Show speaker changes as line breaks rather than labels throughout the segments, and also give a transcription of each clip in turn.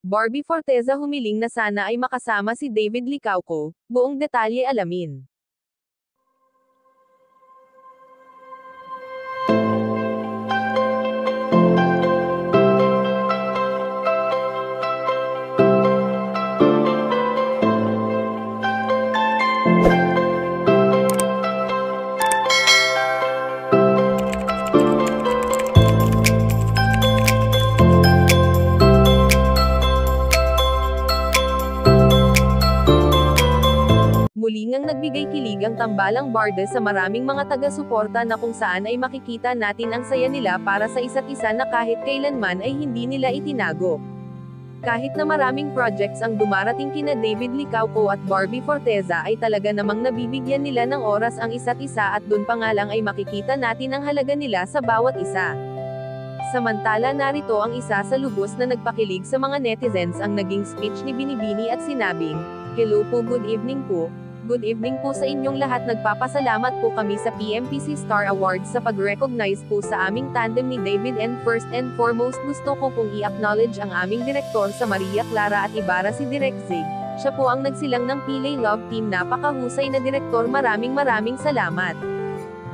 Barbie Forteza humiling na sana ay makasama si David Licauco, buong detalye alamin. Muli ngang nagbigay kilig ang tambalang Barda sa maraming mga taga-suporta na kung saan ay makikita natin ang saya nila para sa isa't isa na kahit kailanman ay hindi nila itinago. Kahit na maraming projects ang dumarating kina David Licauco at Barbie Forteza ay talaga namang nabibigyan nila ng oras ang isa't isa at dun pa nga lang ay makikita natin ang halaga nila sa bawat isa. Samantala narito ang isa sa lubos na nagpakilig sa mga netizens ang naging speech ni Binibini at sinabing, "Hello po, good evening po. Good evening po sa inyong lahat. Nagpapasalamat po kami sa PMPC Star Awards sa pag-recognize po sa aming tandem ni David, and first and foremost gusto ko pong i-acknowledge ang aming direktor sa Maria Clara at Ibarra, si Direk Zig. Siya po ang nagsilang ng Pilay Love Team. Napakahusay na direktor, maraming salamat."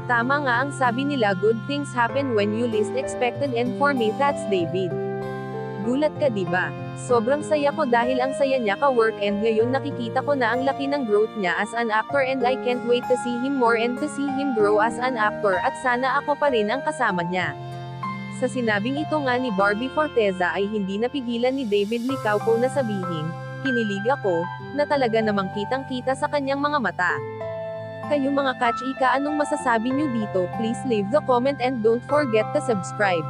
Tama nga ang sabi nila, good things happen when you least expected, and for me that's David. Gulat ka diba? Sobrang saya ko dahil ang saya niya ka-work, and ngayon nakikita ko na ang laki ng growth niya as an actor, and I can't wait to see him more and to see him grow as an actor, at sana ako pa rin ang kasama niya. Sa sinabing ito nga ni Barbie Forteza ay hindi napigilan ni David Licauco na sabihin, "Kinilig ako," na talaga namang kitang-kita sa kanyang mga mata. Kayo mga ka-chika, anong masasabi niyo dito? Please leave the comment and don't forget to subscribe.